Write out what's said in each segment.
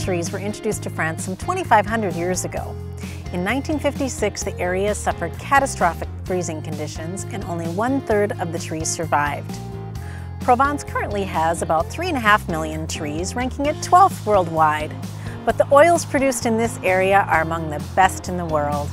trees were introduced to France some 2,500 years ago. In 1956, the area suffered catastrophic freezing conditions and only 1/3 of the trees survived. Provence currently has about 3.5 million trees, ranking it 12th worldwide. But the oils produced in this area are among the best in the world.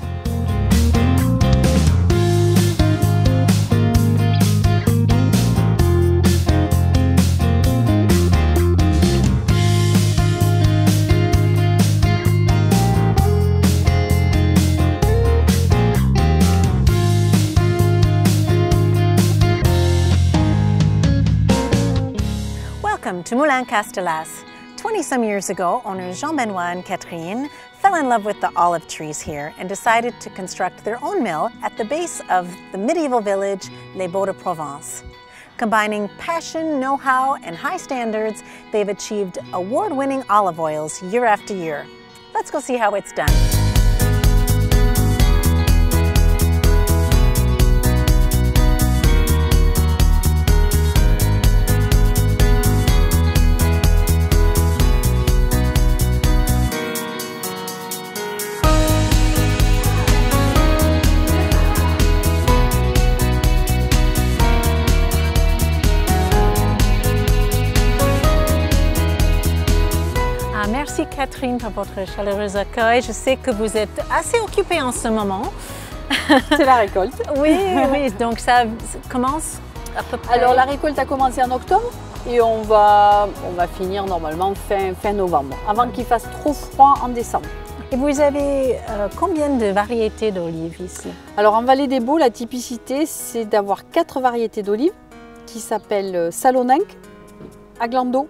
Welcome to Moulin Castellas. 20-some years ago, owners Jean-Benoit and Catherine fell in love with the olive trees here and decided to construct their own mill at the base of the medieval village Les Baux de Provence. Combining passion, know-how, and high standards, they've achieved award-winning olive oils year after year. Let's go see how it's done. Merci Catherine pour votre chaleureux accueil. Je sais que vous êtes assez occupée en ce moment. C'est la récolte. Oui, oui, donc ça commence à peu près. Alors la récolte a commencé en octobre et on va finir normalement fin novembre, avant qu'il fasse trop froid en décembre. Et vous avez combien de variétés d'olives ici? Alors en Vallée des Baux, la typicité c'est d'avoir 4 variétés d'olives qui s'appellent Salonenque, Aglando,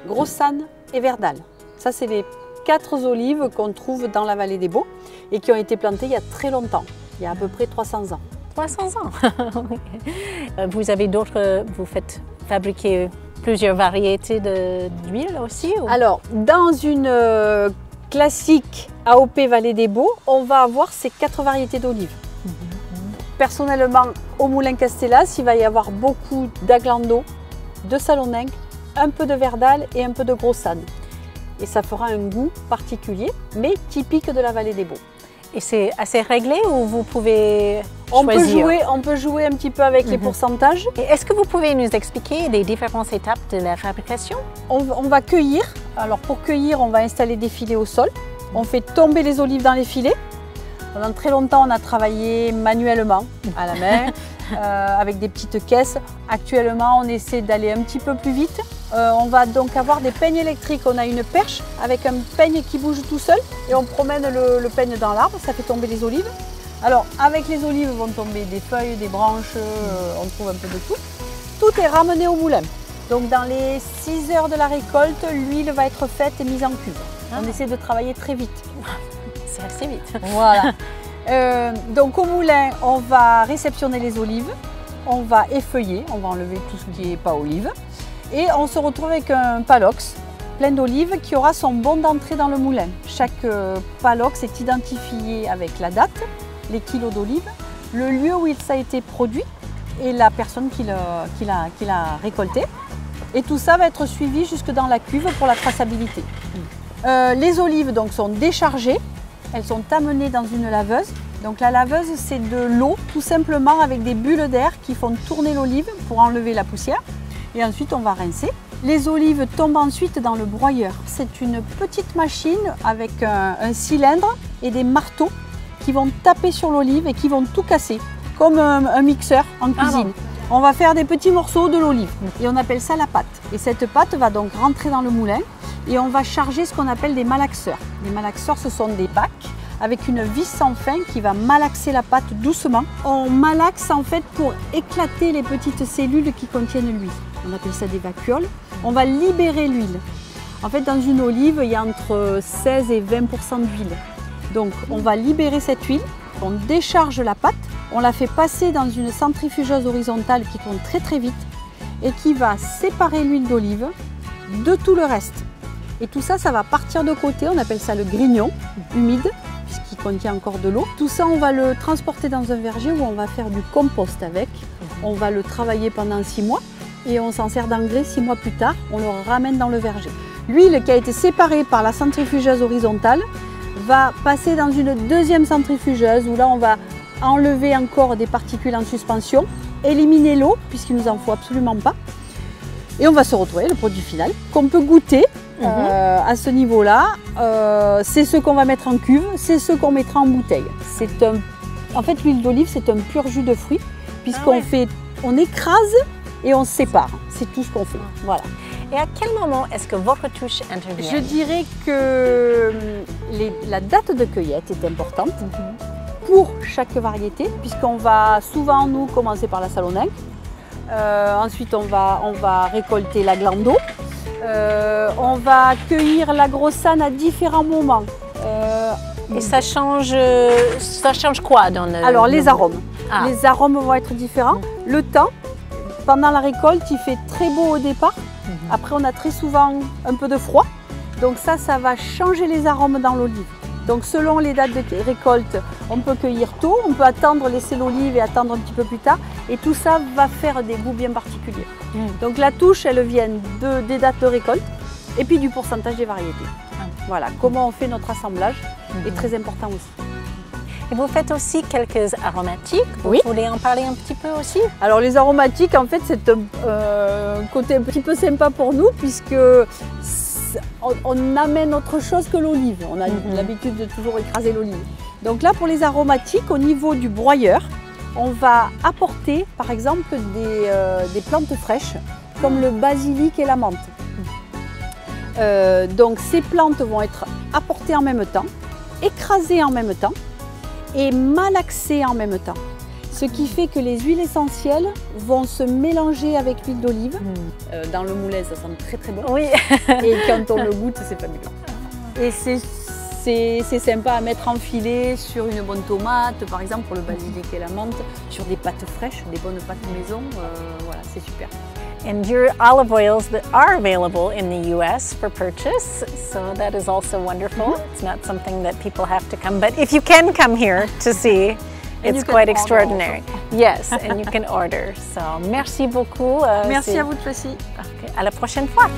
Grossane et Verdal. Ça, c'est les 4 olives qu'on trouve dans la Vallée des Baux et qui ont été plantées il y a très longtemps, il y a à peu près 300 ans. 300 ans. Vous avez d'autres, vous faites fabriquer plusieurs variétés d'huile aussi ou? Alors, dans une classique AOP Vallée des Baux, on va avoir ces 4 variétés d'olives. Personnellement, au Moulin Castellas, il va y avoir beaucoup d'Aglando, de Salonenque, un peu de Verdal et un peu de Grossane. Et ça fera un goût particulier, mais typique de la Vallée des Baux. Et c'est assez réglé ou vous pouvez choisir? On peut jouer un petit peu avec les pourcentages. Et est-ce que vous pouvez nous expliquer les différentes étapes de la fabrication? On va cueillir. Alors pour cueillir, on va installer des filets au sol. On fait tomber les olives dans les filets. Pendant très longtemps, on a travaillé manuellement, à la main, avec des petites caisses. Actuellement, on essaie d'aller un petit peu plus vite. On va donc avoir des peignes électriques. On a une perche avec un peigne qui bouge tout seul et on promène le peigne dans l'arbre, ça fait tomber les olives. Alors avec les olives vont tomber des feuilles, des branches, on trouve un peu de tout. Tout est ramené au moulin. Donc dans les 6 heures de la récolte, l'huile va être faite et mise en cuve. On essaie de travailler très vite. C'est assez vite. Voilà. Donc au moulin, on va réceptionner les olives, on va effeuiller, on va enlever tout ce qui n'est pas olive. Et on se retrouve avec un palox plein d'olives qui aura son bon d'entrée dans le moulin. Chaque palox est identifié avec la date, les kilos d'olives, le lieu où ça a été produit et la personne qui l'a récolté. Et tout ça va être suivi jusque dans la cuve pour la traçabilité. Les olives donc, sont déchargées, elles sont amenées dans une laveuse. Donc la laveuse, c'est de l'eau tout simplement avec des bulles d'air qui font tourner l'olive pour enlever la poussière. Et ensuite, on va rincer. Les olives tombent ensuite dans le broyeur. C'est une petite machine avec un cylindre et des marteaux qui vont taper sur l'olive et qui vont tout casser, comme un mixeur en cuisine. On va faire des petits morceaux de l'olive et on appelle ça la pâte. Et cette pâte va donc rentrer dans le moulin et on va charger ce qu'on appelle des malaxeurs. Les malaxeurs, ce sont des bacs avec une vis sans fin qui va malaxer la pâte doucement. On malaxe en fait pour éclater les petites cellules qui contiennent l'huile. On appelle ça des vacuoles. On va libérer l'huile. En fait, dans une olive, il y a entre 16 et 20% d'huile. Donc, on va libérer cette huile, on décharge la pâte, on la fait passer dans une centrifugeuse horizontale qui tourne très très vite et qui va séparer l'huile d'olive de tout le reste. Et tout ça, ça va partir de côté, on appelle ça le grignon humide, puisqu'il contient encore de l'eau. Tout ça, on va le transporter dans un verger où on va faire du compost avec. On va le travailler pendant 6 mois et on s'en sert d'engrais 6 mois plus tard, on le ramène dans le verger. L'huile qui a été séparée par la centrifugeuse horizontale va passer dans une deuxième centrifugeuse où là on va enlever encore des particules en suspension, éliminer l'eau puisqu'il nous en faut absolument pas. Et on va se retrouver le produit final qu'on peut goûter à ce niveau-là. C'est ce qu'on va mettre en cuve, c'est ce qu'on mettra en bouteille. En fait, l'huile d'olive, c'est un pur jus de fruits on écrase et on sépare. C'est tout ce qu'on fait. Voilà. Et à quel moment est-ce que votre touche intervient? Je dirais que la date de cueillette est importante pour chaque variété, puisqu'on va souvent, nous, commencer par la Salonninque. Ensuite, on va récolter la Glando. On va cueillir la Grossane à différents moments. Et ça change quoi dans le... Alors, les arômes. Ah. Les arômes vont être différents. Le temps, pendant la récolte, il fait très beau au départ. Après, on a très souvent un peu de froid. Donc ça va changer les arômes dans l'olive. Donc selon les dates de récolte, on peut cueillir tôt, on peut attendre, laisser l'olive et attendre un petit peu plus tard. Et tout ça va faire des goûts bien particuliers. Donc la touche, elle vient des dates de récolte et puis du pourcentage des variétés. Voilà, comment on fait notre assemblage est très important aussi. Et vous faites aussi quelques aromatiques. Vous voulez en parler un petit peu aussi? Alors les aromatiques, en fait, c'est un côté un petit peu sympa pour nous puisque on amène autre chose que l'olive. On a l'habitude de toujours écraser l'olive. Donc là, pour les aromatiques, au niveau du broyeur, on va apporter par exemple des plantes fraîches comme le basilic et la menthe. Donc ces plantes vont être apportées en même temps, écrasées en même temps et malaxées en même temps. Ce qui fait que les huiles essentielles vont se mélanger avec l'huile d'olive. Dans le moulin, ça sent très très bon. Oui. Et quand on le goûte, c'est fabuleux. Et c'est sympa à mettre en filet sur une bonne tomate, par exemple pour le basilic et la menthe, sur des pâtes fraîches, des bonnes pâtes maison. Voilà, c'est super. And your olive oils that are available in the US for purchase, so that is also wonderful. It's not something that people have to come, but if you can come here to see, it's quite extraordinary. Yes, and you can order. So merci beaucoup. Merci à vous, Tracy. À la prochaine fois.